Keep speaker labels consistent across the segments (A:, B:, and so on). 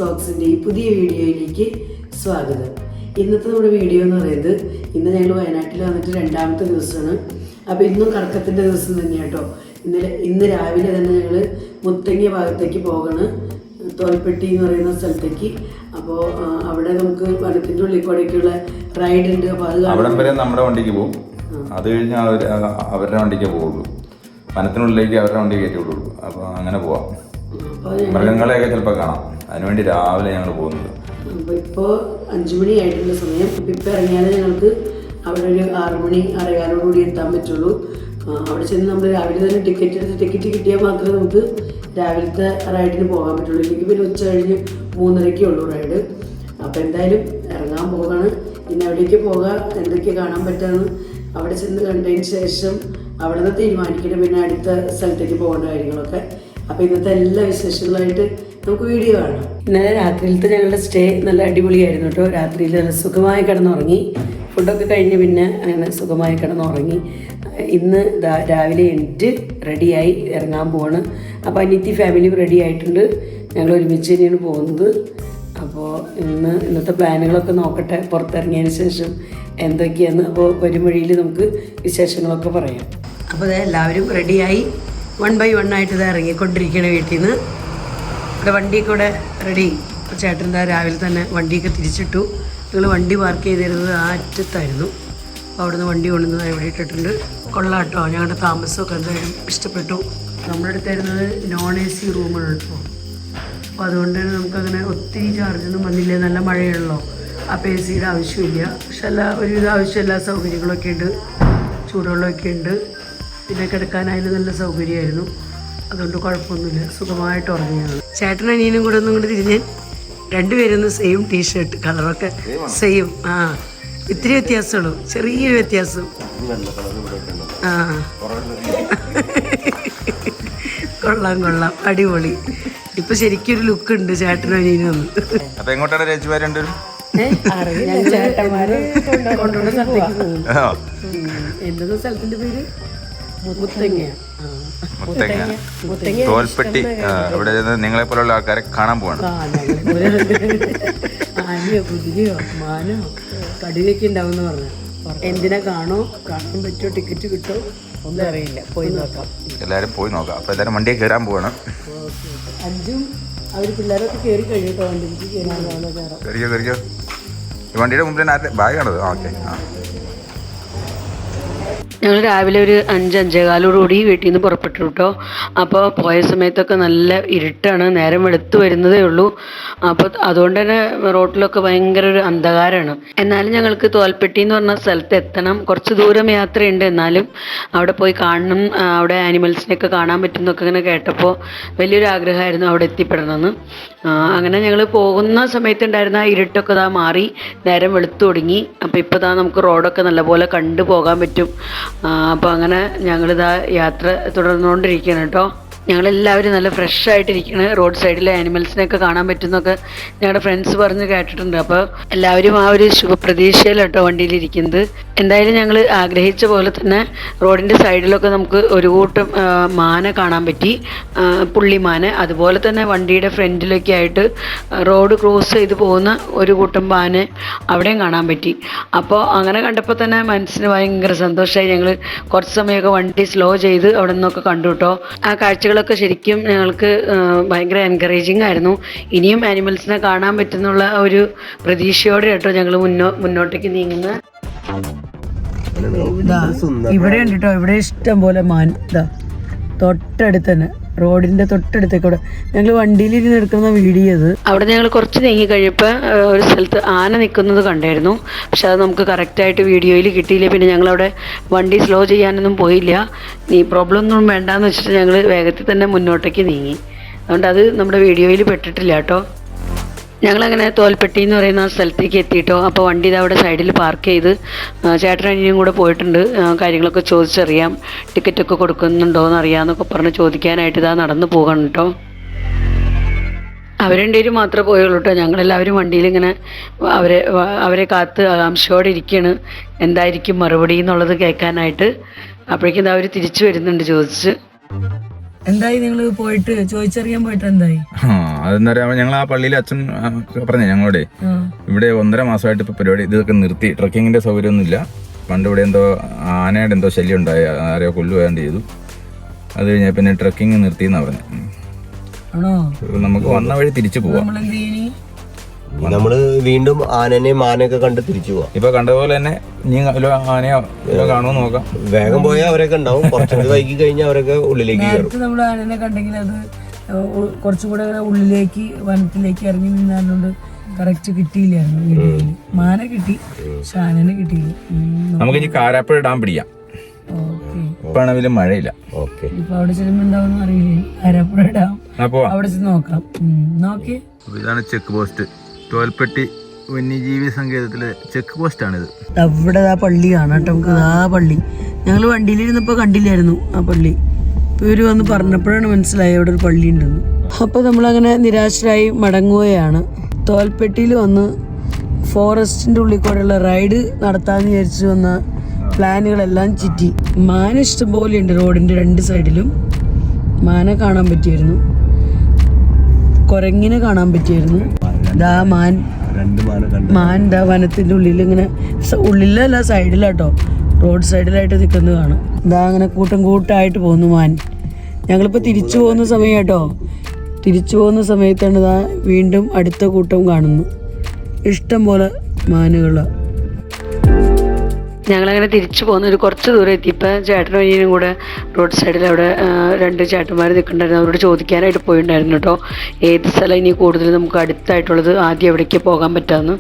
A: വ്ളോഗ്സിൻ്റെ ഈ പുതിയ വീഡിയോയിലേക്ക് സ്വാഗതം. ഇന്നത്തെ നമ്മുടെ വീഡിയോ എന്ന് പറയുന്നത്, ഇന്ന് ഞങ്ങൾ വയനാട്ടിൽ വന്നിട്ട് രണ്ടാമത്തെ ദിവസമാണ്. അപ്പോൾ ഇന്നും കറക്കത്തിൻ്റെ ദിവസം തന്നെയാണ് കേട്ടോ. ഇന്ന് രാവിലെ തന്നെ ഞങ്ങൾ മുത്തങ്ങ ഭാഗത്തേക്ക് പോകണം, തോൽപ്പെട്ടി എന്ന് പറയുന്ന സ്ഥലത്തേക്ക്. അപ്പോൾ അവിടെ നമുക്ക് വനത്തിൻ്റെ ഉള്ളിൽ കൂടെയൊക്കെയുള്ള റൈഡ് ഉണ്ട്. അപ്പോൾ അത്
B: അവിടെ വരെ നമ്മുടെ വണ്ടിക്ക് പോകും, അത് കഴിഞ്ഞ് അവരുടെ വണ്ടിക്ക് പോകുള്ളൂ. വനത്തിനുള്ളിലേക്ക് അവരുടെ വണ്ടി കയറ്റി വിടുള്ളൂ. അപ്പോൾ അങ്ങനെ പോവാം. മൃഗങ്ങളെയൊക്കെ ചിലപ്പോൾ കാണാം. അതിനുവേണ്ടി രാവിലെ ഞങ്ങൾ പോകുന്നത്.
A: അപ്പോൾ ഇപ്പോൾ 5 മണി ആയിട്ടുള്ള സമയം. ഇപ്പോൾ ഇറങ്ങിയാൽ ഞങ്ങൾക്ക് അവിടെ ഒരു 6 മണി 6:15 എത്താൻ പറ്റുള്ളൂ. അവിടെ ചെന്ന് നമ്മൾ രാവിലെ തന്നെ ടിക്കറ്റ് കിട്ടിയാൽ മാത്രമേ നമുക്ക് രാവിലത്തെ റൈഡിന് പോകാൻ പറ്റുള്ളൂ. ഇല്ലെങ്കിൽ പിന്നെ ഉച്ച കഴിഞ്ഞ് 3:30 ഉള്ളൂ റൈഡ്. അപ്പോൾ എന്തായാലും ഇറങ്ങാൻ പോകാണ്. ഇനി എവിടേക്ക് പോകാം, എന്തൊക്കെ കാണാൻ പറ്റാമെന്ന് അവിടെ ചെന്ന് കണ്ടതിന് ശേഷം അവിടെ നിന്ന് തീരുമാനിക്കണം പിന്നെ അടുത്ത സ്ഥലത്തേക്ക് പോകേണ്ട കാര്യങ്ങളൊക്കെ. അപ്പോൾ ഇന്നത്തെ എല്ലാ വിശേഷങ്ങളായിട്ട് നമുക്ക് വീഡിയോ കാണാം. ഇന്നലെ രാത്രിയിലത്തെ ഞങ്ങളുടെ സ്റ്റേ നല്ല അടിപൊളിയായിരുന്നു കേട്ടോ. രാത്രിയിൽ നല്ല സുഖമായി കിടന്നുറങ്ങി. ഫുഡൊക്കെ കഴിഞ്ഞ് പിന്നെ അങ്ങനെ സുഖമായി കിടന്നുറങ്ങി. ഇന്ന് രാവിലെ എണീറ്റ് റെഡിയായി ഇറങ്ങാൻ പോവാണ്. അപ്പോൾ അനിയത്തി ഫാമിലി റെഡി ആയിട്ടുണ്ട്. ഞങ്ങൾ ഒരുമിച്ച് തന്നെയാണ് പോകുന്നത്. അപ്പോൾ ഇന്നത്തെ പ്ലാനുകളൊക്കെ നോക്കട്ടെ പുറത്തിറങ്ങിയതിന് ശേഷം എന്തൊക്കെയാണ്. അപ്പോൾ വരും വഴിയിൽ നമുക്ക് വിശേഷങ്ങളൊക്കെ പറയാം. അപ്പോൾ എല്ലാവരും റെഡിയായി 1 by 1 ആയിട്ട് ഇറങ്ങിക്കൊണ്ടിരിക്കുകയാണ് വീട്ടിൽ നിന്ന്. ഇവിടെ വണ്ടിയൊക്കെ ഇവിടെ റെഡി. ചേട്ടൻ രാവിലെ തന്നെ വണ്ടിയൊക്കെ തിരിച്ചിട്ടു. ഞങ്ങൾ വണ്ടി പാർക്ക് ചെയ്തിരുന്നത് ആ അറ്റത്തായിരുന്നു. അപ്പോൾ അവിടെ നിന്ന് വണ്ടി കൊണ്ടുവന്നത് ഇവിടെ ഇട്ടിട്ടുണ്ട്. കൊള്ളാട്ടോ, ഞങ്ങളുടെ താമസമൊക്കെ എന്തായാലും ഇഷ്ടപ്പെട്ടു. നമ്മുടെ അടുത്തായിരുന്നത് നോൺ AC റൂമാണ് കേട്ടോ. അപ്പോൾ അതുകൊണ്ട് തന്നെ നമുക്കങ്ങനെ ഒത്തിരി ചാർജൊന്നും വന്നില്ല. നല്ല മഴയുള്ളൂ. അപ്പോൾ AC ആവശ്യമില്ല. പക്ഷെ ഒരുവിധ ആവശ്യം എല്ലാ സൗകര്യങ്ങളൊക്കെ ഉണ്ട്. ചൂടുവെള്ളമൊക്കെ ഉണ്ട്. പിന്നെ കിടക്കാനായാലും നല്ല സൗകര്യമായിരുന്നു. അതുകൊണ്ട് കുഴപ്പമൊന്നുമില്ല, സുഖമായിട്ട് ഉറങ്ങിയാണ്. ചേട്ടനും അനിയനും കൂടെ ഒന്നും കൂടെ തിരിഞ്ഞ് രണ്ടുപേരൊന്ന് സെയിം ടീഷർട്ട് കളറൊക്കെ സെയിം. ഇത്തിരി വ്യത്യാസമുള്ളൂ, ചെറിയൊരു വ്യത്യാസം. കൊള്ളാം, അടിപൊളി. ഇപ്പൊ ശരിക്കും ഒരു ലുക്ക് ഉണ്ട് ചേട്ടനും അനിയനും. ചേട്ടന്മാര് കൊണ്ടുള്ള സ്ഥലത്തേക്ക് പോകും. എന്തെന്ന സ്ഥലത്തിന്റെ പേര്?
B: തോൽപ്പെട്ടി. ഇവിടെ നിങ്ങളെ പോലുള്ള ആൾക്കാരെ കാണാൻ പോവാണ്.
A: ആനയോ കുതിരയോ മാനോ കടുവയൊക്കെ ഉണ്ടാവും എന്ന് പറഞ്ഞു. എന്തിനാ കാണാൻ പറ്റുമോ, ടിക്കറ്റ് കിട്ടോ ഒന്നും അറിയില്ല. പോയി നോക്കാം,
B: എല്ലാവരും പോയി നോക്കാം. അപ്പോൾ എല്ലാവരും വണ്ടിയെ കയറാൻ പോവാണ്.
A: 5ഉം അവർ പിള്ളേരൊക്കെ കയറി കഴിയട്ടോ. വണ്ടിക്ക്
B: കയറിയോ. ഈ വണ്ടിയുടെ മുമ്പിൽ ബാഗാണത്. ഓക്കെ.
A: ഞങ്ങൾ രാവിലെ ഒരു 5-5:15 വീട്ടിൽ നിന്ന് പുറപ്പെട്ടു കേട്ടോ. അപ്പോൾ പോയ സമയത്തൊക്കെ നല്ല ഇരുട്ടാണ്, നേരം വെളുത്ത് വരുന്നതേ ഉള്ളൂ. അപ്പോൾ അതുകൊണ്ട് തന്നെ റോട്ടിലൊക്കെ ഭയങ്കര ഒരു അന്ധകാരമാണ്. എന്നാലും ഞങ്ങൾക്ക് തോൽപ്പെട്ടി എന്ന് പറഞ്ഞ സ്ഥലത്ത് എത്തണം. കുറച്ച് ദൂരം യാത്രയുണ്ട്, എന്നാലും അവിടെ പോയി കാണണം, അവിടെ ആനിമൽസിനെയൊക്കെ കാണാൻ പറ്റുന്നൊക്കെ ഇങ്ങനെ കേട്ടപ്പോൾ വലിയൊരു ആഗ്രഹമായിരുന്നു അവിടെ എത്തിപ്പെടണമെന്ന്. അങ്ങനെ ഞങ്ങൾ പോകുന്ന സമയത്തുണ്ടായിരുന്ന ആ ഇരുട്ടൊക്കെ മാറി, നേരം വെളുത്തു തുടങ്ങി. അപ്പോൾ ഇപ്പോൾ നമുക്ക് റോഡൊക്കെ നല്ലപോലെ കണ്ടു പോകാൻ പറ്റും. അപ്പോൾ അങ്ങനെ ഞങ്ങളിതാ യാത്ര തുടർന്നുകൊണ്ടിരിക്കുകയാണ് കേട്ടോ. ഞങ്ങളെല്ലാവരും നല്ല ഫ്രഷ് ആയിട്ടിരിക്കുകയാണ്. റോഡ് സൈഡിലെ ആനിമൽസിനെയൊക്കെ കാണാൻ പറ്റുന്നൊക്കെ ഞങ്ങളുടെ ഫ്രണ്ട്സ് പറഞ്ഞ് കേട്ടിട്ടുണ്ട്. അപ്പോൾ എല്ലാവരും ആ ഒരു ശുഭപ്രതീക്ഷയിലാട്ടോ വണ്ടിയിലിരിക്കുന്നത്. എന്തായാലും ഞങ്ങൾ ആഗ്രഹിച്ച പോലെ തന്നെ റോഡിൻ്റെ സൈഡിലൊക്കെ നമുക്ക് ഒരു കൂട്ടം മാന കാണാൻ പറ്റി, പുള്ളിമാന. അതുപോലെ തന്നെ വണ്ടിയുടെ ഫ്രണ്ടിലൊക്കെ ആയിട്ട് റോഡ് ക്രോസ് ചെയ്ത് പോകുന്ന ഒരു കൂട്ടം മാന അവിടെയും കാണാൻ പറ്റി. അപ്പോൾ അങ്ങനെ കണ്ടപ്പോൾ തന്നെ മനസ്സിന് ഭയങ്കര സന്തോഷമായി. ഞങ്ങൾ കുറച്ച് സമയമൊക്കെ വണ്ടി സ്ലോ ചെയ്ത് അവിടെ നിന്നൊക്കെ കണ്ടു കേട്ടോ. ആ കാഴ്ചകളൊക്കെ ശരിക്കും ഞങ്ങൾക്ക് ഭയങ്കര എൻകറേജിങ് ആയിരുന്നു. ഇനിയും ആനിമൽസിനെ കാണാൻ പറ്റുന്നുള്ള ഒരു പ്രതീക്ഷയോടെ കേട്ടോ ഞങ്ങൾ മുന്നോട്ടേക്ക് നീങ്ങുന്നത്. ഇവിടെ ഉണ്ട് കേട്ടോ, ഇവിടെ ഇഷ്ടം പോലെ മാൻ. തൊട്ടടുത്ത് തന്നെ, റോഡിന്റെ തൊട്ടടുത്തേക്കൂടെ ഞങ്ങൾ വണ്ടിയിലിരുന്ന് എടുക്കുന്ന വീഡിയോ അത്. അവിടെ ഞങ്ങൾ കുറച്ച് നീങ്ങി കഴിയപ്പോൾ ഒരു സ്ഥലത്ത് ആന നിൽക്കുന്നത് കണ്ടായിരുന്നു. പക്ഷെ അത് നമുക്ക് കറക്റ്റായിട്ട് വീഡിയോയിൽ കിട്ടിയില്ല. പിന്നെ ഞങ്ങളവിടെ വണ്ടി സ്ലോ ചെയ്യാനൊന്നും പോയില്ല. പ്രോബ്ലം ഒന്നും വേണ്ടാന്ന് വെച്ചിട്ട് ഞങ്ങൾ വേഗത്തിൽ തന്നെ മുന്നോട്ടേക്ക് നീങ്ങി. അതുകൊണ്ട് അത് നമ്മുടെ വീഡിയോയിൽ പെട്ടിട്ടില്ല കേട്ടോ. ഞങ്ങളങ്ങനെ തോൽപ്പെട്ടി എന്ന് പറയുന്ന സ്ഥലത്തേക്ക് എത്തിയിട്ടോ. അപ്പോൾ വണ്ടി അവിടെ സൈഡിൽ പാർക്ക് ചെയ്ത് ചേട്ടനനിയും കൂടെ പോയിട്ടുണ്ട്. കാര്യങ്ങളൊക്കെ ചോദിച്ചറിയാം, ടിക്കറ്റൊക്കെ കൊടുക്കുന്നുണ്ടോ എന്ന് അറിയാമെന്നൊക്കെ പറഞ്ഞ് ചോദിക്കാനായിട്ട് നടന്നു പോകണം കേട്ടോ. അവരെണ്ടേലും മാത്രമേ പോയുള്ളൂ കേട്ടോ. ഞങ്ങളെല്ലാവരും വണ്ടിയിലിങ്ങനെ അവരെ കാത്ത് ആകാംക്ഷയോടെ ഇരിക്കുകയാണ്, എന്തായിരിക്കും മറുപടി എന്നുള്ളത് കേൾക്കാനായിട്ട്. അപ്പോഴേക്കും അവർ തിരിച്ചു വരുന്നുണ്ട് ചോദിച്ച്. എന്തായി നിങ്ങൾ പോയിട്ട് ചോദിച്ചറിയാൻ പോയിട്ട് എന്തായി?
B: അതെന്താ പറയാ, ഞങ്ങൾ ആ പള്ളിയിലെ അച്ഛൻ പറഞ്ഞേ ഞങ്ങളോടെ ഇവിടെ 1.5 മാസമായിട്ട് ഇപ്പൊ പരിപാടി ഇതൊക്കെ നിർത്തി. ട്രക്കിങ്ങിന്റെ സൗകര്യമൊന്നുമില്ല. പണ്ട് ഇവിടെ എന്തോ ആനയുടെ എന്തോ ശല്യം ഉണ്ടായി, ആരെയോ കൊല്ലുകയാണ്ട് ചെയ്തു. അത് കഴിഞ്ഞാൽ പിന്നെ ട്രക്കിങ് നിർത്തിയെന്നാ പറഞ്ഞു. നമുക്ക് വന്ന വഴി തിരിച്ചു പോവാം.
C: നമ്മള് വീണ്ടും ആനനെയും മാനൊക്കെ കണ്ട് തിരിച്ചു പോവാം.
B: ഇപ്പൊ കണ്ടതുപോലെ തന്നെ ഇനി ആനയോ കാണുമോ നോക്കാം.
C: വേഗം പോയാൽ അവരൊക്കെ ഉണ്ടാവും, കുറച്ചുകൂടി വൈകി കഴിഞ്ഞാൽ അവരൊക്കെ ഉള്ളിലേക്ക് കയറും.
A: നമ്മൾ ആനനെ കണ്ടെങ്കിൽ അത് കുറച്ചും കൂടെ ഉള്ളിലേക്ക് വനത്തിലേക്ക് ഇറങ്ങി നിന്നുകൊണ്ട് കറക്റ്റ് കിട്ടിയില്ലായിരുന്നു വീഡിയോയില്. മാന കിട്ടി, പക്ഷെ ആനനെ കിട്ടിയില്ല.
B: നമുക്ക് ഇനി കാരാപ്പുഴ ഡാം പിടിക്കാം. ഇപ്പാണ് വലിയ മഴയില്ല.
A: ഇപ്പൊ അവിടെ ചെല്ലുമ്പോ എന്താവും അറിയില്ലേ, കാരാപ്പുഴ ഡാം അവിടെ ചെന്ന് നോക്കാം. നോക്കി
B: ഇതാണ് ചെക്ക് പോസ്റ്റ്, തോൽപ്പെട്ടി വന്യജീവി സങ്കേതത്തിലെ ചെക്ക് പോസ്റ്റ് ആണിത്.
A: അവിടെ ആ പള്ളി കാണാം കേട്ടോ നമുക്ക്. ആ പള്ളി ഞങ്ങൾ വണ്ടിയിലിരുന്നപ്പോ കണ്ടില്ലായിരുന്നു ആ പള്ളി. ഇപ്പൊ ഇവര് വന്ന് പറഞ്ഞപ്പോഴാണ് മനസ്സിലായി അവിടെ ഒരു പള്ളി ഉണ്ടെന്ന്. അപ്പൊ നമ്മളങ്ങനെ നിരാശരായി മടങ്ങുകയാണ്. തോൽപ്പെട്ടിയിൽ വന്ന് ഫോറസ്റ്റിന്റെ ഉള്ളിൽ കൂടെയുള്ള റൈഡ് നടത്താന്ന് വിചാരിച്ചു വന്ന പ്ലാനുകളെല്ലാം ചിറ്റി. മാന ഇഷ്ടം പോലെ ഉണ്ട് റോഡിന്റെ 2 സൈഡിലും. മാന കാണാൻ പറ്റിയായിരുന്നു, കുരങ്ങിനെ കാണാൻ പറ്റിയായിരുന്നു. ദാ മാൻ ദാ വനത്തിന്റെ ഉള്ളിൽ ഇങ്ങനെ, ഉള്ളിലല്ല സൈഡിലാട്ടോ, റോഡ് സൈഡിലായിട്ട് നിൽക്കുന്നത് കാണാം. ഇതാ അങ്ങനെ കൂട്ടം കൂട്ടായിട്ട് പോകുന്നു മാൻ. ഞങ്ങളിപ്പോൾ തിരിച്ചു പോകുന്ന സമയം കേട്ടോ. തിരിച്ചു പോകുന്ന സമയത്താണ് ഇതാ വീണ്ടും അടുത്ത കൂട്ടം കാണുന്നു. ഇഷ്ടം പോലെ മാനുകളാണ്. ഞങ്ങളങ്ങനെ തിരിച്ചു പോകുന്ന ഒരു കുറച്ച് ദൂരം എത്തിയപ്പോൾ ചേട്ടനും അനിയനും കൂടെ റോഡ് സൈഡിൽ അവിടെ 2 ചേട്ടന്മാർ നിൽക്കുന്നുണ്ടായിരുന്നു. അവരോട് ചോദിക്കാനായിട്ട് പോയിട്ടുണ്ടായിരുന്നു കേട്ടോ, ഏത് സ്ഥലം ഇനി കൂടുതൽ നമുക്ക് അടുത്തായിട്ടുള്ളത്, ആദ്യം എവിടേക്ക് പോകാൻ പറ്റാമെന്ന്.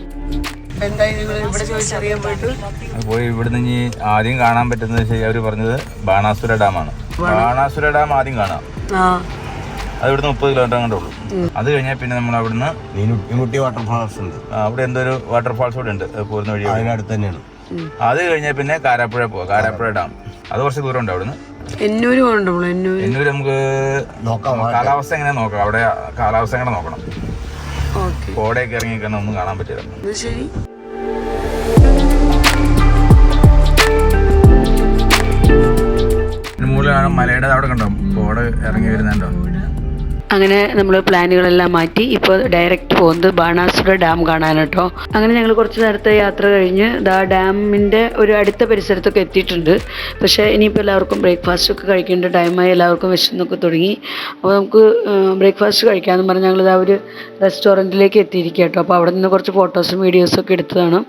B: പോയി ഇവിടുന്ന് ഇനി ആദ്യം കാണാൻ പറ്റുന്നത് അവർ പറഞ്ഞത് ബാണാസുര ഡാമാണ്. ബാണാസുര ഡാം ആദ്യം കാണാം. അത് ഇവിടുന്ന് 30 കിലോമീറ്റർ അങ്ങോട്ടേ ഉള്ളൂ. അത് കഴിഞ്ഞാൽ പിന്നെ നമ്മൾ അവിടുന്ന്
C: വാട്ടർഫാൾസ് ഉണ്ട്.
B: അവിടെ എന്തോ ഒരു വാട്ടർഫാൾസ് കൂടെ ഉണ്ട് പോരുന്ന വഴി,
C: അതിനടുത്ത് തന്നെയാണ്.
B: അത് കഴിഞ്ഞാൽ പിന്നെ കാരാപ്പുഴ പോവാം. കാരാപ്പുഴ ഡാം അത് കുറച്ച് ദൂരം ഉണ്ട് അവിടുന്ന്.
A: എന്നൂര്
B: നമുക്ക് കാലാവസ്ഥ എങ്ങനെ നോക്കാം, അവിടെ കാലാവസ്ഥ എങ്ങനെ നോക്കണം. കോടയൊക്കെ ഇറങ്ങിക്കാൻ ഒന്നും കാണാൻ പറ്റില്ല. മൂലമാണ് മലയുടെ അവിടെ കണ്ടോ കോട ഇറങ്ങി വരുന്നുണ്ടോ.
A: അങ്ങനെ നമ്മൾ പ്ലാനുകളെല്ലാം മാറ്റി ഇപ്പോൾ ഡയറക്റ്റ് പോകുന്നത് ബാണാസുര ഡാം കാണാനാട്ടോ. അങ്ങനെ ഞങ്ങൾ കുറച്ച് നേരത്തെ യാത്ര കഴിഞ്ഞ് ഡാമിൻ്റെ ഒരു അടുത്ത പരിസരത്തൊക്കെ എത്തിയിട്ടുണ്ട്. പക്ഷേ ഇനിയിപ്പോൾ എല്ലാവർക്കും ബ്രേക്ക്ഫാസ്റ്റൊക്കെ കഴിക്കേണ്ട ടൈമായി, എല്ലാവർക്കും വിശന്നൊക്കെ തുടങ്ങി. അപ്പോൾ നമുക്ക് ബ്രേക്ക്ഫാസ്റ്റ് കഴിക്കാമെന്ന് പറഞ്ഞ് ഞങ്ങളിതാ ഒരു റെസ്റ്റോറൻറ്റിലേക്ക് എത്തിയിരിക്കുക കേട്ടോ. അപ്പോൾ അവിടെ നിന്ന് കുറച്ച് ഫോട്ടോസും വീഡിയോസൊക്കെ എടുത്തതാണ്.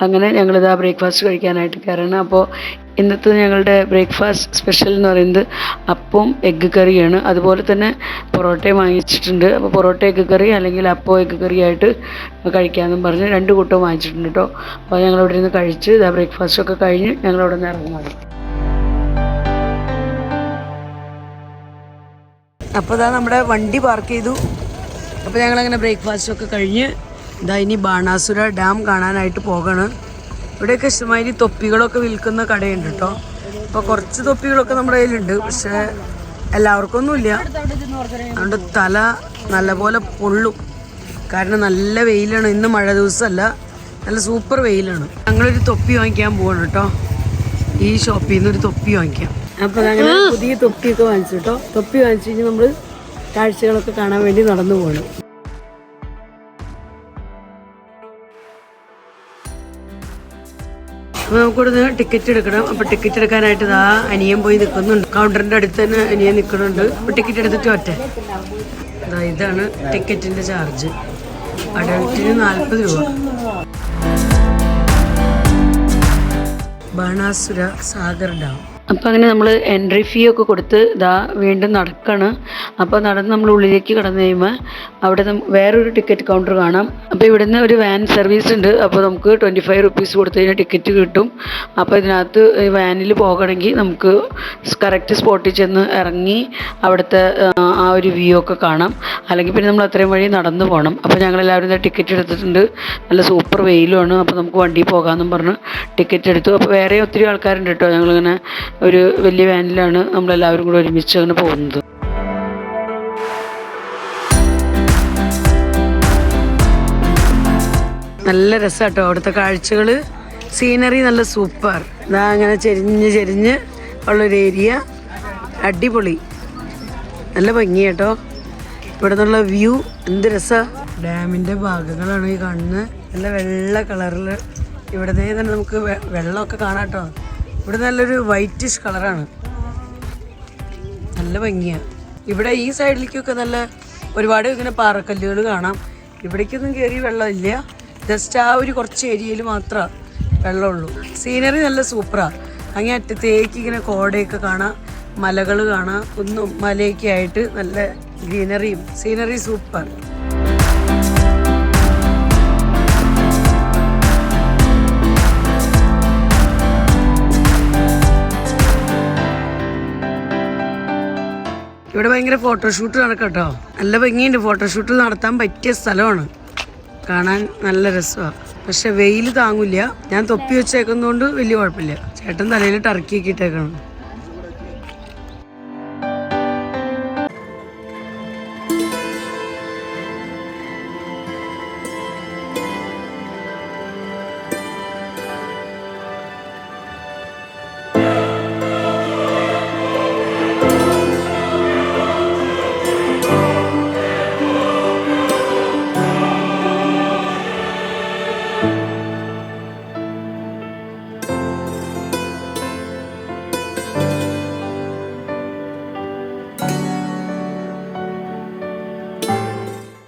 A: അങ്ങനെ ഞങ്ങളിതാ ബ്രേക്ക്ഫാസ്റ്റ് കഴിക്കാനായിട്ട് കയറണം. അപ്പോൾ ഇന്നത്തെ ഞങ്ങളുടെ ബ്രേക്ക്ഫാസ്റ്റ് സ്പെഷ്യൽ എന്ന് പറയുന്നത് അപ്പവും എഗ്ഗ് കറിയാണ്. അതുപോലെ തന്നെ പൊറോട്ടയും വാങ്ങിച്ചിട്ടുണ്ട്. അപ്പോൾ പൊറോട്ട എഗ്ഗ് കറി അല്ലെങ്കിൽ അപ്പം എഗ്ഗ് കറി ആയിട്ട് കഴിക്കാമെന്നും പറഞ്ഞ് 2 കൂട്ടം വാങ്ങിച്ചിട്ടുണ്ട് കേട്ടോ. അപ്പോൾ ഞങ്ങളവിടെ നിന്ന് കഴിച്ച് ഇതാ ബ്രേക്ക്ഫാസ്റ്റൊക്കെ കഴിഞ്ഞ് ഞങ്ങളവിടെ നിന്ന് ഇറങ്ങുന്നത്. അപ്പോൾ ഇതാ നമ്മുടെ വണ്ടി പാർക്ക് ചെയ്തു. അപ്പോൾ ഞങ്ങളങ്ങനെ ബ്രേക്ക്ഫാസ്റ്റൊക്കെ കഴിഞ്ഞ് ഇതാ ഇനി ബാണാസുര ഡാം കാണാനായിട്ട് പോകണം. ഇവിടെയൊക്കെ ഇഷ്ടമായി തൊപ്പികളൊക്കെ വിൽക്കുന്ന കടയുണ്ട് കേട്ടോ. അപ്പോൾ കുറച്ച് തൊപ്പികളൊക്കെ നമ്മുടെ കയ്യിലുണ്ട്, പക്ഷേ എല്ലാവർക്കും ഒന്നുമില്ല. അതുകൊണ്ട് തല നല്ലപോലെ പൊള്ളും, കാരണം നല്ല വെയിലാണ്. ഇന്ന് മഴ ദിവസമല്ല, നല്ല സൂപ്പർ വെയിലാണ്. ഞങ്ങളൊരു തൊപ്പി വാങ്ങിക്കാൻ പോവാണ് കേട്ടോ. ഈ ഷോപ്പിൽ നിന്ന് ഒരു തൊപ്പി വാങ്ങിക്കാം. അപ്പോൾ ഞങ്ങൾ പുതിയ തൊപ്പിയൊക്കെ വാങ്ങിച്ചു കേട്ടോ. തൊപ്പി വാങ്ങിച്ചു കഴിഞ്ഞാൽ നമ്മൾ കാഴ്ചകളൊക്കെ കാണാൻ വേണ്ടി നടന്നു പോകണം. അപ്പോൾ നമുക്കിവിടുന്ന് ടിക്കറ്റ് എടുക്കണം. അപ്പോൾ ടിക്കറ്റ് എടുക്കാനായിട്ട് ഇതാ അനിയൻ പോയി നിൽക്കുന്നുണ്ട്. കൗണ്ടറിൻ്റെ അടുത്ത് തന്നെ അനിയൻ നിൽക്കുന്നുണ്ട്. അപ്പോൾ ടിക്കറ്റ് എടുത്തിട്ട് ഒറ്റ ഇതാണ് ടിക്കറ്റിൻ്റെ ചാർജ്. അഡൽറ്റിന് 40 രൂപ. ബാണാസുര സാഗർ ഡാം. അപ്പോൾ അങ്ങനെ നമ്മൾ എൻട്രി ഫീ ഒക്കെ കൊടുത്ത് വീണ്ടും നടക്കണം. അപ്പോൾ നടന്ന് നമ്മൾ ഉള്ളിലേക്ക് കടന്നു കഴിയുമ്പോൾ അവിടെ വേറൊരു ടിക്കറ്റ് കൗണ്ടർ കാണാം. അപ്പോൾ ഇവിടുന്ന് ഒരു വാൻ സർവീസ് ഉണ്ട്. അപ്പോൾ നമുക്ക് 25 റുപ്പീസ് കൊടുത്ത് കഴിഞ്ഞാൽ ടിക്കറ്റ് കിട്ടും. അപ്പോൾ ഇതിനകത്ത് വാനിൽ പോകണമെങ്കിൽ നമുക്ക് കറക്റ്റ് സ്പോട്ടിൽ ചെന്ന് ഇറങ്ങി അവിടുത്തെ ആ ഒരു വ്യൂ ഒക്കെ കാണാം. അല്ലെങ്കിൽ പിന്നെ നമ്മൾ അത്രയും വഴി നടന്നു പോകണം. അപ്പോൾ ഞങ്ങളെല്ലാവരും ടിക്കറ്റ് എടുത്തിട്ടുണ്ട്. നല്ല സൂപ്പർ വെയിലുമാണ്. അപ്പോൾ നമുക്ക് വണ്ടിയിൽ പോകാമെന്നും പറഞ്ഞ് ടിക്കറ്റ് എടുത്തു. അപ്പോൾ വേറെ ഒത്തിരി ആൾക്കാരുണ്ട് കേട്ടോ. ഞങ്ങളിങ്ങനെ ഒരു വലിയ വാനിലാണ് നമ്മളെല്ലാവരും കൂടെ ഒരുമിച്ച് അങ്ങനെ പോകുന്നത്. നല്ല രസമാട്ടോ അവിടുത്തെ കാഴ്ചകൾ, സീനറി നല്ല സൂപ്പർ. അങ്ങനെ ചെരിഞ്ഞ് ഉള്ളൊരു ഏരിയ, അടിപൊളി. നല്ല ഭംഗി കേട്ടോ. ഇവിടെ നിന്നുള്ള വ്യൂ എന്ത് രസമാണ്. ഡാമിൻ്റെ ഭാഗങ്ങളാണ് ഈ കാണുന്നത്. നല്ല വെള്ള കളറിൽ ഇവിടെ തന്നെ നമുക്ക് വെള്ളമൊക്കെ കാണാം കേട്ടോ. ഇവിടെ നല്ലൊരു വൈറ്റിഷ് കളറാണ്, നല്ല ഭംഗിയാണ്. ഇവിടെ ഈ സൈഡിലേക്കൊക്കെ നല്ല ഒരുപാട് ഇങ്ങനെ പാറക്കല്ലുകൾ കാണാം. ഇവിടേക്കൊന്നും കയറി വെള്ളമില്ല, ജസ്റ്റ് ആ ഒരു കുറച്ച് ഏരിയയിൽ മാത്രമേ വെള്ളമുള്ളൂ. സീനറി നല്ല സൂപ്പറാണ്. അങ്ങേ അറ്റത്തേക്ക് ഇങ്ങനെ കോടയൊക്കെ കാണാം, മലകൾ കാണാം, കുന്നും മലയൊക്കെ ആയിട്ട് നല്ല ഗ്രീനറിയും സീനറി സൂപ്പർ. ഇവിടെ ഭയങ്കര ഫോട്ടോഷൂട്ട് നടക്കട്ടോ. നല്ല ഭംഗിയുണ്ട്, ഫോട്ടോഷൂട്ട് നടത്താൻ പറ്റിയ സ്ഥലമാണ്, കാണാൻ നല്ല രസമാണ്. പക്ഷെ വെയിൽ താങ്ങില്ല. ഞാൻ തൊപ്പി വെച്ചേക്കുന്നതുകൊണ്ട് വലിയ കുഴപ്പമില്ല. ചേട്ടൻ തലയിൽ ടർക്കിയൊക്കെ ഇട്ടേക്കണം.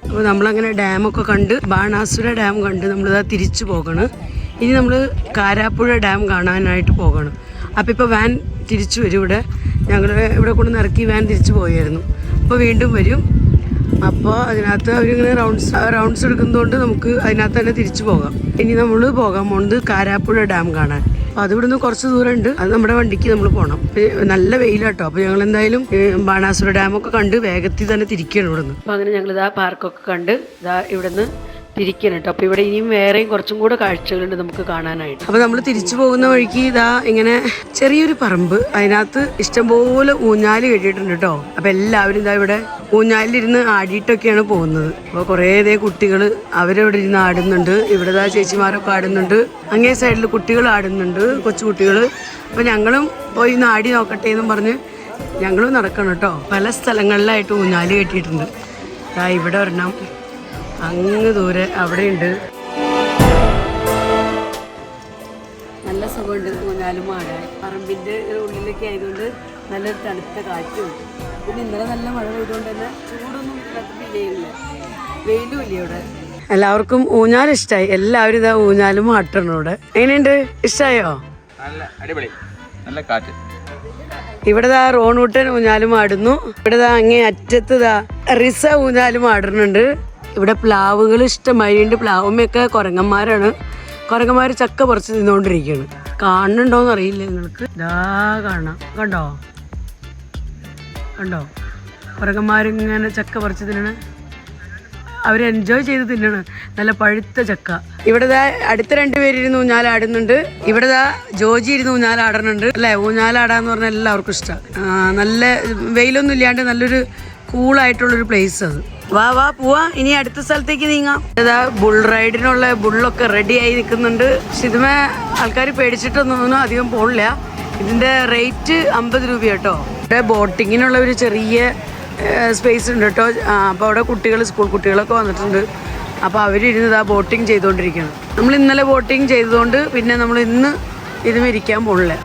A: അപ്പോൾ നമ്മളങ്ങനെ ഡാമൊക്കെ കണ്ട്, ബാണാസുര ഡാം കണ്ട് നമ്മളിതാ തിരിച്ചു പോകണം. ഇനി നമ്മൾ കാരാപ്പുഴ ഡാം കാണാനായിട്ട് പോകണം. അപ്പോൾ ഇപ്പോൾ വാൻ തിരിച്ചു വരും. ഞങ്ങൾ ഇവിടെ കൊണ്ട് ഇറക്കി വാൻ തിരിച്ചു പോയായിരുന്നു. അപ്പോൾ വീണ്ടും വരും. അപ്പോൾ അതിനകത്ത് അവരിങ്ങനെ റൗണ്ട്സ് എടുക്കുന്നതുകൊണ്ട് നമുക്ക് അതിനകത്ത് തന്നെ തിരിച്ചു പോകാം. ഇനി നമ്മൾ പോകാൻ പോകുന്നത് കാരാപ്പുഴ ഡാം കാണാൻ. അപ്പോൾ അത് ഇവിടുന്ന് കുറച്ച് ദൂരമുണ്ട്. അത് നമ്മുടെ വണ്ടിക്ക് നമ്മൾ പോകണം. നല്ല വെയിലാട്ടോ. അപ്പോൾ ഞങ്ങൾ എന്തായാലും ബാണാസുര ഡാമൊക്കെ കണ്ട് വേഗത്തിൽ തന്നെ തിരിക്കണം ഇവിടുന്ന്. അപ്പോൾ അങ്ങനെ ഞങ്ങളിതാ പാർക്കൊക്കെ കണ്ട് ഇതാ ഇവിടുന്ന് തിരിക്കണം കേട്ടോ. അപ്പോൾ ഇവിടെ ഇനിയും വേറെയും കുറച്ചും കൂടെ കാഴ്ചകളുണ്ട് നമുക്ക് കാണാനായിട്ട്. അപ്പോൾ നമ്മൾ തിരിച്ചു പോകുന്ന വഴിക്ക് ഇതാ ഇങ്ങനെ ചെറിയൊരു പറമ്പ്, അതിനകത്ത് ഇഷ്ടംപോലെ ഊഞ്ഞാല് കെട്ടിയിട്ടുണ്ട് കേട്ടോ. അപ്പോൾ എല്ലാവരും ഇതാ ഇവിടെ ഊഞ്ഞാലിരുന്ന് ആടിയിട്ടൊക്കെയാണ് പോകുന്നത്. അപ്പോൾ കുറേ കുട്ടികൾ അവരവിടെ ഇരുന്ന് ആടുന്നുണ്ട്. ഇവിടെ ഇതാ ചേച്ചിമാരൊക്കെ ആടുന്നുണ്ട്. അങ്ങേ സൈഡിൽ കുട്ടികൾ ആടുന്നുണ്ട്, കൊച്ചു കുട്ടികൾ. അപ്പോൾ ഞങ്ങളും പോയി ഒന്ന് ആടി നോക്കട്ടെ എന്നും പറഞ്ഞ് ഞങ്ങളും നടക്കണം കേട്ടോ. പല സ്ഥലങ്ങളിലായിട്ട് ഊഞ്ഞാല് കെട്ടിയിട്ടുണ്ട്. ഇവിടെ ഒരെണ്ണം, അങ്ങ് ദൂരെ അവിടെയുണ്ട്. നല്ല സുഖമുണ്ട് ഊഞ്ഞാലും ആടാൻ. പറമ്പിൻ്റെ ഉള്ളിലൊക്കെ ആയതുകൊണ്ട് നല്ലൊരു തണുത്ത കാറ്റും. പിന്നെ ഇന്നലെ നല്ല മഴ പെയ്തുകൊണ്ട് തന്നെ ചൂടൊന്നും ഫീൽ ചെയ്യുന്നില്ല, വെയിലും ഇല്ല ഇവിടെ. എല്ലാവർക്കും ഊഞ്ഞാൽ ഇഷ്ടമായി. എല്ലാവരും ഇതാ ഊഞ്ഞാലും ആട്ടണം ഇവിടെ. എങ്ങനെയുണ്ട്, ഇഷ്ടമായോ?
B: നല്ല അടിപൊളി, നല്ല കാറ്റ്.
A: ഇവിടെ ദാ റോണൂട്ടൻ ഊഞ്ഞാലും ആടുന്നു. ഇവിടെ ദാ അങ്ങേ അറ്റത്ത് ദാ റിസ ഊഞ്ഞാലും ആടുന്നുണ്ട്. ഇവിടെ പ്ലാവുകൾ ഇഷ്ടമായിട്ടുണ്ട്. പ്ലാവുമ്മയൊക്കെ കുരങ്ങന്മാരാണ്. കുരങ്ങന്മാർ ചക്ക പറിച്ച് തിന്നുകൊണ്ടിരിക്കുകയാണ്. കാണുന്നുണ്ടോയെന്ന് അറിയില്ല നിങ്ങൾക്ക്. ഇതാ കാണാം, കണ്ടോ കണ്ടോ കുരങ്ങന്മാരിങ്ങനെ ചക്ക പറിച്ച് തിന്നണ്. അവർ എൻജോയ് ചെയ്ത് തിന്നണ് നല്ല പഴുത്ത ചക്ക. ഇവിടെ ദാ അടുത്ത 2 പേരിരുന്ന് ഊഞ്ഞാലാടുന്നുണ്ട്. ഇവിടെ ദാ ജോജി ഇരുന്ന് ഊഞ്ഞാലാടുന്നുണ്ട് അല്ലേ. ഊഞ്ഞാലാടാന്ന് പറഞ്ഞാൽ എല്ലാവർക്കും ഇഷ്ടമാണ്. നല്ല വെയിലൊന്നും ഇല്ലാണ്ട് നല്ലൊരു കൂളായിട്ടുള്ളൊരു പ്ലേസ് അത്. വാ പോവാ, ഇനി അടുത്ത സ്ഥലത്തേക്ക് നീങ്ങാം. ഇതാ ബുൾ റൈഡിനുള്ള ബുള്ളൊക്കെ റെഡി ആയി നിൽക്കുന്നുണ്ട്. പക്ഷെ ഇതുമേ ആൾക്കാർ പേടിച്ചിട്ടൊന്നും അധികം പോണില്ല. ഇതിൻ്റെ റേറ്റ് 50 രൂപ കേട്ടോ. ഇവിടെ ബോട്ടിങ്ങിനുള്ള ഒരു ചെറിയ സ്പേസ് ഉണ്ട് കേട്ടോ. അപ്പോൾ അവിടെ സ്കൂൾ കുട്ടികളൊക്കെ വന്നിട്ടുണ്ട്. അപ്പോൾ അവരിരുന്ന് ബോട്ടിങ് ചെയ്തുകൊണ്ടിരിക്കുകയാണ്. നമ്മൾ ഇന്നലെ ബോട്ടിങ് ചെയ്തതുകൊണ്ട് പിന്നെ നമ്മൾ ഇന്ന് ഇതും ഇരിക്കാൻ പോണില്ല.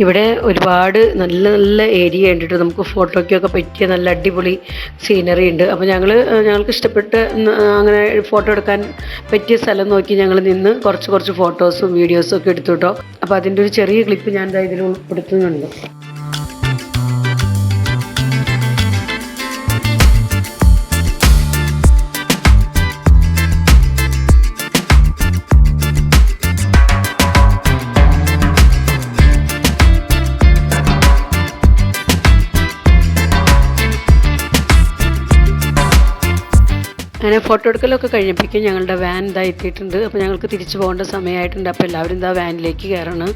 A: ഇവിടെ ഒരുപാട് നല്ല നല്ല ഏരിയ ഉണ്ട് കേട്ടോ. നമുക്ക് ഫോട്ടോയ്ക്കൊക്കെ പറ്റിയ നല്ല അടിപൊളി സീനറി ഉണ്ട്. അപ്പോൾ ഞങ്ങൾക്ക് ഇഷ്ടപ്പെട്ട് അങ്ങനെ ഫോട്ടോ എടുക്കാൻ പറ്റിയ സ്ഥലം നോക്കി ഞങ്ങൾ നിന്ന് കുറച്ച് ഫോട്ടോസും വീഡിയോസും ഒക്കെ എടുത്തു കേട്ടോ. അപ്പോൾ അതിൻ്റെ ഒരു ചെറിയ ക്ലിപ്പ് ഞാൻ ഇതിൽ ഉൾപ്പെടുത്തുന്നുണ്ട്. അങ്ങനെ ഫോട്ടോ എടുക്കലൊക്കെ കഴിഞ്ഞപ്പോഴേക്കും ഞങ്ങളുടെ വാൻ എത്തിയിട്ടുണ്ട്. അപ്പോൾ ഞങ്ങൾക്ക് തിരിച്ചു പോകേണ്ട സമയമായിട്ടുണ്ട്. അപ്പോൾ എല്ലാവരും വാനിലേക്ക് കയറണം.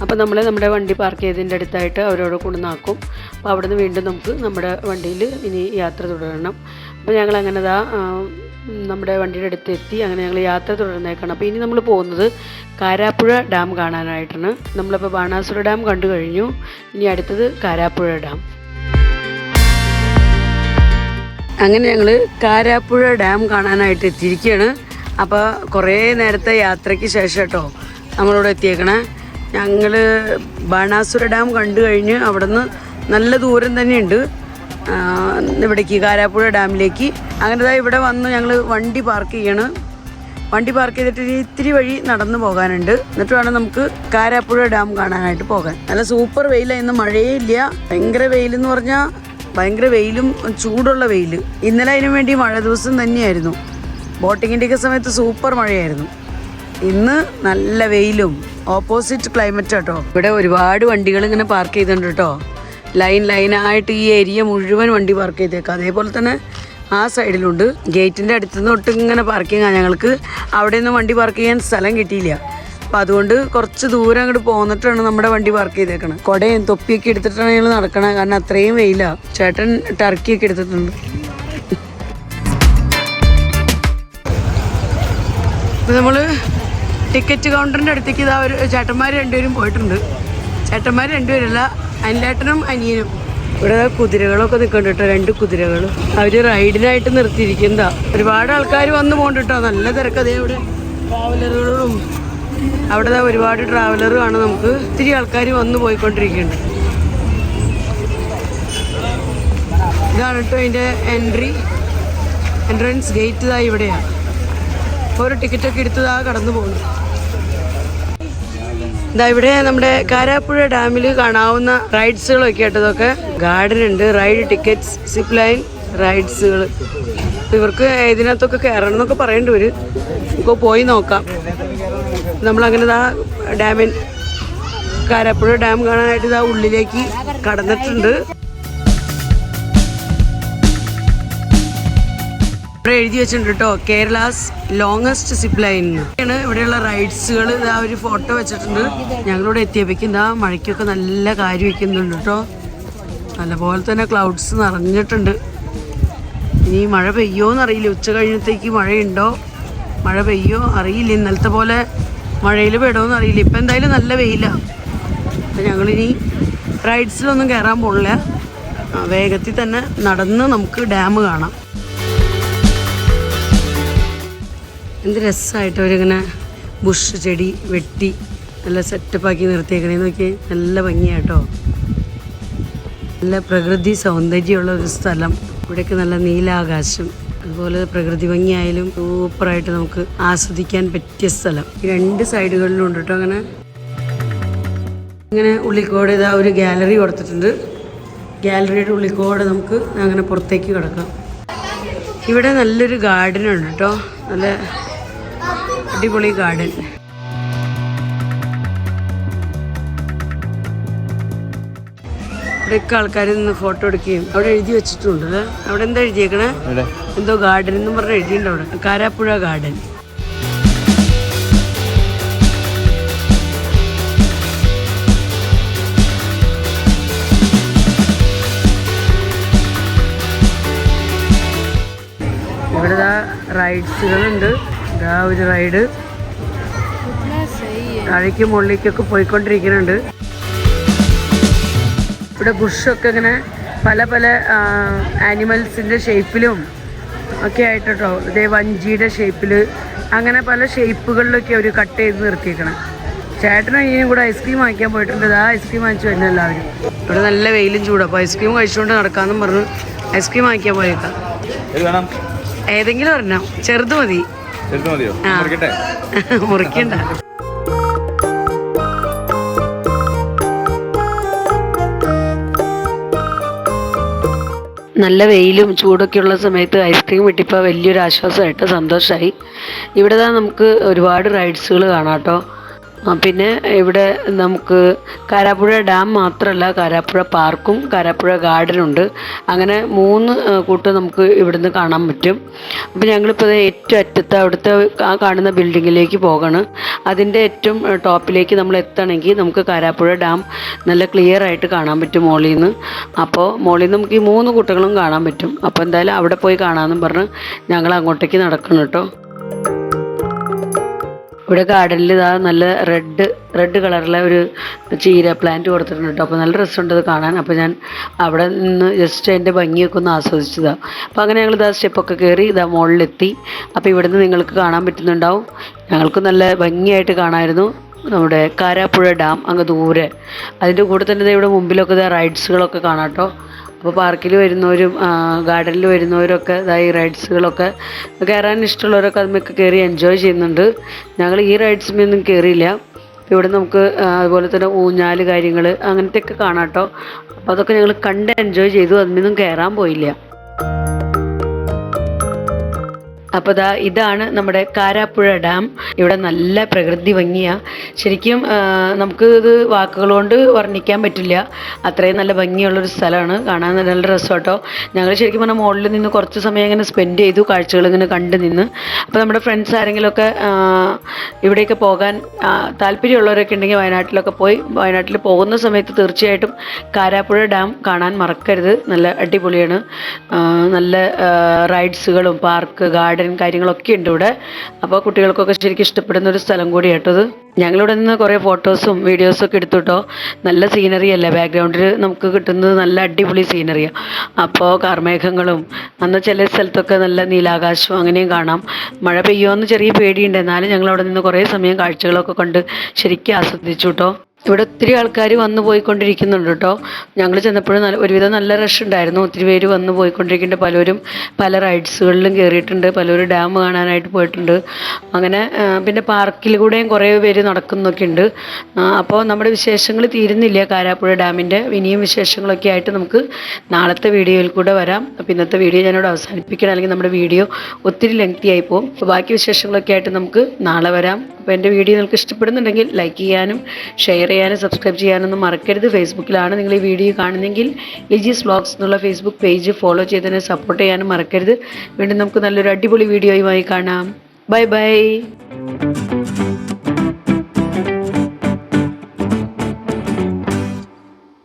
A: അപ്പോൾ നമ്മുടെ വണ്ടി പാർക്ക് ചെയ്തതിൻ്റെ അടുത്തായിട്ട് അവരോട് കൊണ്ടുവന്നാക്കും. അപ്പോൾ അവിടെ നിന്ന് വീണ്ടും നമുക്ക് നമ്മുടെ വണ്ടിയിൽ ഇനി യാത്ര തുടരണം. അപ്പോൾ ഞങ്ങളങ്ങനെ നമ്മുടെ വണ്ടിയുടെ അടുത്ത് എത്തി. അങ്ങനെ ഞങ്ങൾ യാത്ര തുടർന്നേക്കാണ്. അപ്പോൾ ഇനി നമ്മൾ പോകുന്നത് കാരാപ്പുഴ ഡാം കാണാനായിട്ടാണ്. നമ്മളിപ്പോൾ ബാണാസുര ഡാം കണ്ടു കഴിഞ്ഞു. ഇനി അടുത്തത് കാരാപ്പുഴ ഡാം. അങ്ങനെ ഞങ്ങൾ കാരാപ്പുഴ ഡാം കാണാനായിട്ട് എത്തിയിരിക്കുകയാണ്. അപ്പോൾ കുറേ നേരത്തെ യാത്രയ്ക്ക് ശേഷം കേട്ടോ നമ്മളിവിടെ എത്തിയേക്കണേ. ഞങ്ങൾ ബാണാസുര ഡാം കണ്ടു കഴിഞ്ഞ് അവിടെ നിന്ന് നല്ല ദൂരം തന്നെയുണ്ട് ഇവിടേക്ക് കാരാപ്പുഴ ഡാമിലേക്ക്. അങ്ങനെ ഇവിടെ വന്ന് ഞങ്ങൾ വണ്ടി പാർക്ക് ചെയ്യണം. വണ്ടി പാർക്ക് ചെയ്തിട്ട് ഇത്തിരി വഴി നടന്നു പോകാനുണ്ട്. എന്നിട്ട് വേണം നമുക്ക് കാരാപ്പുഴ ഡാം കാണാനായിട്ട് പോകാൻ. നല്ല സൂപ്പർ വെയിലാണ്, ഇന്ന് മഴയേ ഇല്ല. ഭയങ്കര വെയിലെന്ന് പറഞ്ഞാൽ ഭയങ്കര വെയിലും ചൂടുള്ള വെയിൽ. ഇന്നലെ അതിനു വേണ്ടി മഴ ദിവസം തന്നെയായിരുന്നു. ബോട്ടിങ്ങിൻ്റെയൊക്കെ സമയത്ത് സൂപ്പർ മഴയായിരുന്നു. ഇന്ന് നല്ല വെയിലും ഓപ്പോസിറ്റ് ക്ലൈമറ്റ് കേട്ടോ. ഇവിടെ ഒരുപാട് വണ്ടികൾ ഇങ്ങനെ പാർക്ക് ചെയ്തിട്ടുണ്ട് കേട്ടോ. ലൈനായിട്ട് ഈ ഏരിയ മുഴുവൻ വണ്ടി പാർക്ക് ചെയ്തേക്കാം. അതേപോലെ തന്നെ ആ സൈഡിലുണ്ട്. ഗേറ്റിൻ്റെ അടുത്ത് നിന്ന് തൊട്ട് ഇങ്ങനെ പാർക്കിങ്ങാണ്. ഞങ്ങൾക്ക് അവിടെ നിന്ന് വണ്ടി പാർക്ക് ചെയ്യാൻ സ്ഥലം കിട്ടിയില്ല. അപ്പം അതുകൊണ്ട് കുറച്ച് ദൂരം അങ്ങോട്ട് പോന്നിട്ടാണ് നമ്മുടെ വണ്ടി പാർക്ക് ചെയ്തേക്കണം. കുടയും തൊപ്പിയൊക്കെ എടുത്തിട്ടാണ് ഞങ്ങൾ നടക്കണം, കാരണം അത്രയും വെയിലാണ്. ചേട്ടൻ ടർക്കിയൊക്കെ എടുത്തിട്ടുണ്ട്. ഇപ്പം നമ്മൾ ടിക്കറ്റ് കൗണ്ടറിൻ്റെ അടുത്തേക്ക് ഇതാ ഒരു ചേട്ടന്മാർ രണ്ടുപേരും പോയിട്ടുണ്ട്. ചേട്ടന്മാർ രണ്ടുപേരല്ല, അനിലേട്ടനും അനിയനും. ഇവിടെ കുതിരകളൊക്കെ നിൽക്കുന്നുണ്ട് കേട്ടോ, 2 കുതിരകൾ. അവർ റൈഡിനായിട്ട് നിർത്തിയിരിക്കുന്നതാ. ഒരുപാട് ആൾക്കാർ വന്ന് പോകുന്നുണ്ട് കേട്ടോ, നല്ല തിരക്കതേ. ഇവിടെ ട്രാവലറുകളും അവിടെ ഒരുപാട് ട്രാവലർ കാണാം. നമുക്ക് ഇത്തിരി ആൾക്കാർ വന്ന് പോയിക്കൊണ്ടിരിക്കുന്നുണ്ട്. ഇതാണ് കേട്ടോ അതിൻ്റെ എൻട്രൻസ് ഗേറ്റ്. ഇതാ ഇവിടെയാണ്. ഓരോ ടിക്കറ്റൊക്കെ എടുത്തതാ കടന്നു പോകുന്നു. ഇതാ ഇവിടെ നമ്മുടെ കാരാപ്പുഴ ഡാമിൽ കാണാവുന്ന റൈഡ്സുകളൊക്കെ ആയിട്ട് ഇതൊക്കെ ഗാർഡൻ ഉണ്ട്. റൈഡ് ടിക്കറ്റ്സ്, സിപ്പ് ലൈൻ റൈഡ്സുകൾ. ഇവർക്ക് ഇതിനകത്തൊക്കെ കയറണം എന്നൊക്കെ പറയേണ്ടി വരും. നമുക്ക് പോയി നോക്കാം. നമ്മളങ്ങനെ ഇതാ കാരാപ്പുഴ ഡാം കാണാനായിട്ട് ഇതാ ഉള്ളിലേക്ക് കടന്നിട്ടുണ്ട്. ഇവിടെ എഴുതി വെച്ചിട്ടുണ്ട് കേട്ടോ, കേരളാസ് ലോങ്ങസ്റ്റ് സിപ്പ് ലൈൻ ആണ് ഇവിടെയുള്ള റൈഡ്സുകൾ. ഇതാ ഒരു ഫോട്ടോ വെച്ചിട്ടുണ്ട്. ഞങ്ങളിവിടെ എത്തിയപ്പോഴേക്കും ഇതാ മഴയ്ക്കൊക്കെ നല്ല കാര്യം വയ്ക്കുന്നുണ്ട് കേട്ടോ. നല്ലപോലെ തന്നെ ക്ലൗഡ്സ് നിറഞ്ഞിട്ടുണ്ട്. ഇനി മഴ പെയ്യോന്നറിയില്ല. ഉച്ച കഴിഞ്ഞത്തേക്ക് മഴയുണ്ടോ, മഴ പെയ്യോ അറിയില്ല. ഇന്നലത്തെ പോലെ മഴയിൽ പെടുമോയെന്ന് അറിയില്ല. ഇപ്പം എന്തായാലും നല്ല വെയിലാണ്. അപ്പം ഞങ്ങളിനി റൈഡ്സിലൊന്നും കയറാൻ പോണില്ല. വേഗത്തിൽ തന്നെ നടന്ന് നമുക്ക് ഡാം കാണാം. എന്ത് രസമായിട്ട് അവരിങ്ങനെ ബുഷ് ചെടി വെട്ടി നല്ല സെറ്റപ്പാക്കി നിർത്തിയേക്കണേന്ന് നോക്കി. നല്ല ഭംഗിയാട്ടോ, നല്ല പ്രകൃതി സൗന്ദര്യമുള്ള ഒരു സ്ഥലം. ഇവിടെയൊക്കെ നല്ല നീലാകാശം, അതുപോലെ പ്രകൃതി ഭംഗിയായാലും സൂപ്പറായിട്ട് നമുക്ക് ആസ്വദിക്കാൻ പറ്റിയ സ്ഥലം. ഈ 2 സൈഡുകളിലും ഉണ്ട് കേട്ടോ. ഇങ്ങനെ ഉള്ളിക്കോടെ ഇതാ ഒരു ഗാലറി കൊടുത്തിട്ടുണ്ട്. ഗാലറിയുടെ ഉള്ളിക്കോടെ നമുക്ക് അങ്ങനെ പുറത്തേക്ക് കിടക്കാം. ഇവിടെ നല്ലൊരു ഗാർഡൻ ഉണ്ട് കേട്ടോ, നല്ല അടിപൊളി ഗാർഡൻ. ഇവിടെയൊക്കെ ആൾക്കാർ നിന്ന് ഫോട്ടോ എടുക്കുകയും അവിടെ എഴുതി വെച്ചിട്ടുണ്ട്. അവിടെ എന്താ എഴുതിയേക്കണേ, എന്തോ ഗാർഡൻ എന്നും പറഞ്ഞ് എഴുതിയിട്ടുണ്ട് അവിടെ, കാരാപ്പുഴ ഗാർഡൻ. ഇവിടെ റൈഡ്സുകളുണ്ട്. ഇതാ ഒരു റൈഡ് താഴേക്ക് മുകളിലേക്കൊക്കെ പോയിക്കൊണ്ടിരിക്കുന്നുണ്ട്. ഇവിടെ ബുഷൊക്കെ ഇങ്ങനെ പല പല ആനിമൽസിൻ്റെ ഷേപ്പിലും ഒക്കെ ആയിട്ടോ. ഇതേ വഞ്ചിയുടെ ഷേപ്പിൽ അങ്ങനെ പല ഷേപ്പുകളിലൊക്കെ അവർ കട്ട് ചെയ്ത് നിർത്തിയേക്കണം. ചേട്ടനും ഇനിയും കൂടെ ഐസ്ക്രീം വാങ്ങിക്കാൻ പോയിട്ടുണ്ട്. ആ ഐസ്ക്രീം വാങ്ങിച്ചു വരുന്ന എല്ലാവരും. ഇവിടെ നല്ല വെയിലും ചൂടാണ്. അപ്പോൾ ഐസ്ക്രീം കഴിച്ചുകൊണ്ട് നടക്കാമെന്നും പറഞ്ഞു ഐസ്ക്രീം വാങ്ങിക്കാൻ പോയേക്കാം. ഏതെങ്കിലും ഒരെണ്ണം, ചെറുത് മതി. മുറിക്കണ്ട. നല്ല വെയിലും ചൂടൊക്കെ ഉള്ള സമയത്ത് ഐസ്ക്രീം കിട്ടിയപ്പോൾ വലിയൊരു ആശ്വാസമായിട്ട് സന്തോഷമായി. ഇവിടെ നമുക്ക് ഒരുപാട് റൈഡ്സുകൾ കാണാം കേട്ടോ. പിന്നെ ഇവിടെ നമുക്ക് കാരാപ്പുഴ ഡാം മാത്രമല്ല, കാരാപ്പുഴ പാർക്കും കാരാപ്പുഴ ഗാർഡനുണ്ട്. അങ്ങനെ 3 കൂട്ട് നമുക്ക് ഇവിടുന്ന് കാണാൻ പറ്റും. അപ്പോൾ ഞങ്ങളിപ്പോൾ ഏറ്റവും അറ്റത്ത് അവിടുത്തെ ആ കാണുന്ന ബിൽഡിങ്ങിലേക്ക് പോകണം. അതിൻ്റെ ഏറ്റവും ടോപ്പിലേക്ക് നമ്മൾ എത്തണമെങ്കിൽ നമുക്ക് കാരാപ്പുഴ ഡാം നല്ല ക്ലിയർ ആയിട്ട് കാണാൻ പറ്റും മുകളിൽ നിന്ന്. അപ്പോൾ മുകളിൽ നിന്ന് നമുക്ക് ഈ 3 കൂട്ടങ്ങളും കാണാൻ പറ്റും. അപ്പോൾ എന്തായാലും അവിടെ പോയി കാണാമെന്നും പറഞ്ഞ് ഞങ്ങൾ അങ്ങോട്ടേക്ക് നടക്കണം കേട്ടോ. ഇവിടെ ഗാർഡനിൽ ഇതാ നല്ല റെഡ് കളറിലെ ഒരു ചീര പ്ലാന്റ് കൊടുത്തിട്ടുണ്ട് കേട്ടോ. അപ്പോൾ നല്ല രസമുണ്ട് അത് കാണാൻ. അപ്പോൾ ഞാൻ അവിടെ നിന്ന് ജസ്റ്റ് അതിൻ്റെ ഭംഗിയൊക്കെ ഒന്ന് ആസ്വദിച്ചതാണ്. അപ്പോൾ അങ്ങനെ ഞങ്ങൾ ഇതാ സ്റ്റെപ്പൊക്കെ കയറി ഇതാ മുകളിലെത്തി. അപ്പോൾ ഇവിടെ നിന്ന് നിങ്ങൾക്ക് കാണാൻ പറ്റുന്നുണ്ടാവും. ഞങ്ങൾക്ക് നല്ല ഭംഗിയായിട്ട് കാണാമായിരുന്നു നമ്മുടെ കാരാപ്പുഴ ഡാം അങ്ങ് ദൂരെ. അതിൻ്റെ കൂടെ തന്നെ ഇവിടെ മുമ്പിലൊക്കെ ഇതാ റൈഡ്സുകളൊക്കെ കാണാം കേട്ടോ. അപ്പോൾ പാർക്കിൽ വരുന്നവരും ഗാർഡനിൽ വരുന്നവരൊക്കെ ഈ റൈഡ്സുകളൊക്കെ കയറാൻ ഇഷ്ടമുള്ളവരൊക്കെ അതിന്മേൽ കയറി എൻജോയ് ചെയ്യുന്നുണ്ട്. ഞങ്ങൾ ഈ റൈഡ്സിമൊന്നും കയറിയില്ല. ഇവിടെ നമുക്ക് അതുപോലെ തന്നെ ഊഞ്ഞാല് കാര്യങ്ങൾ അങ്ങനത്തെയൊക്കെ കാണാം കേട്ടോ. അപ്പോൾ അതൊക്കെ ഞങ്ങൾ കണ്ട് എൻജോയ് ചെയ്തു. അതിനൊന്നും കയറാൻ പോയില്ല. അപ്പോൾ ഇതാണ് നമ്മുടെ കാരാപ്പുഴ ഡാം. ഇവിടെ നല്ല പ്രകൃതി ഭംഗിയാണ്. ശരിക്കും നമുക്ക് ഇത് വാക്കുകൾ കൊണ്ട് വർണ്ണിക്കാൻ പറ്റില്ല. അത്രയും നല്ല ഭംഗിയുള്ളൊരു സ്ഥലമാണ്. കാണാൻ നല്ല രസം കേട്ടോ. ഞങ്ങൾ ശരിക്കും പറഞ്ഞാൽ മുകളിൽ നിന്ന് കുറച്ച് സമയം ഇങ്ങനെ സ്പെൻഡ് ചെയ്തു, കാഴ്ചകൾ ഇങ്ങനെ കണ്ടു നിന്ന്. അപ്പോൾ നമ്മുടെ ഫ്രണ്ട്സ് ആരെങ്കിലുമൊക്കെ ഇവിടേക്ക് പോകാൻ താല്പര്യമുള്ളവരൊക്കെ ഉണ്ടെങ്കിൽ വയനാട്ടിൽ പോകുന്ന സമയത്ത് തീർച്ചയായിട്ടും കാരാപ്പുഴ ഡാം കാണാൻ മറക്കരുത്. നല്ല അടിപൊളിയാണ്. നല്ല റൈഡ്സുകളും പാർക്ക് ഗാർഡൻ കാര്യങ്ങളൊക്കെ ഉണ്ട് ഇവിടെ. അപ്പോൾ കുട്ടികൾക്കൊക്കെ ശരിക്കും ഇഷ്ടപ്പെടുന്ന ഒരു സ്ഥലം കൂടി കേട്ടത്. ഞങ്ങളിവിടെ നിന്ന് കുറേ ഫോട്ടോസും വീഡിയോസും ഒക്കെ എടുത്തു കേട്ടോ. നല്ല സീനറി അല്ലേ, ബാക്ക്ഗ്രൗണ്ടിൽ നമുക്ക് കിട്ടുന്നത് നല്ല അടിപൊളി സീനറിയാണ്. അപ്പോൾ കാർമേഘങ്ങളും അന്ന് ചില സ്ഥലത്തൊക്കെ നല്ല നീലാകാശവും അങ്ങനെയും കാണാം. മഴ പെയ്യുമെന്ന് ചെറിയ പേടിയുണ്ട്. എന്നാലും ഞങ്ങളവിടെ നിന്ന് കുറേ സമയം കാഴ്ചകളൊക്കെ കണ്ട് ശരിക്കും ആസ്വദിച്ചു കേട്ടോ. ഇവിടെ ഒത്തിരി ആൾക്കാർ വന്നു പോയിക്കൊണ്ടിരിക്കുന്നുണ്ട് കേട്ടോ. ഞങ്ങൾ ചെന്നപ്പോഴും ഒരുവിധം നല്ല റഷ് ഉണ്ടായിരുന്നു. ഒത്തിരി പേര് വന്ന് പോയിക്കൊണ്ടിരിക്കുന്നുണ്ട്. പലരും പല റൈഡ്സുകളിലും കയറിയിട്ടുണ്ട്. പലരും ഡാം കാണാനായിട്ട് പോയിട്ടുണ്ട്. അങ്ങനെ പിന്നെ പാർക്കിൽ കൂടെയും കുറേ പേര് നടക്കുന്നൊക്കെ ഉണ്ട്. അപ്പോൾ നമ്മുടെ വിശേഷങ്ങൾ തീരുന്നില്ല കാരാപ്പുഴ ഡാമിൻ്റെ. ഇനിയും വിശേഷങ്ങളൊക്കെ ആയിട്ട് നമുക്ക് നാളത്തെ വീഡിയോയിൽ കൂടെ വരാം. അപ്പോൾ ഇന്നത്തെ വീഡിയോ ഞാനിവിടെ അവസാനിപ്പിക്കണം, അല്ലെങ്കിൽ നമ്മുടെ വീഡിയോ ഒത്തിരി ലെങ്തി ആയി പോകും. അപ്പോൾ ബാക്കി വിശേഷങ്ങളൊക്കെ ആയിട്ട് നമുക്ക് നാളെ വരാം. അപ്പോൾ എൻ്റെ വീഡിയോ നിങ്ങൾക്ക് ഇഷ്ടപ്പെടുന്നുണ്ടെങ്കിൽ ലൈക്ക് ചെയ്യാനും ഷെയർ ചെയ്യാനും സബ്സ്ക്രൈബ് ചെയ്യാനൊന്നും മറക്കരുത്. ഫേസ്ബുക്കിലാണ് നിങ്ങൾ ഈ വീഡിയോ കാണുന്നെങ്കിൽ ലിജീസ് വ്ലോഗ്സ് എന്നുള്ള ഫേസ്ബുക്ക് പേജ് ഫോളോ ചെയ്തതിനെ സപ്പോർട്ട് ചെയ്യാനും മറക്കരുത്. വീണ്ടും നമുക്ക് നല്ലൊരു അടിപൊളി വീഡിയോയുമായി കാണാം. Bye bye.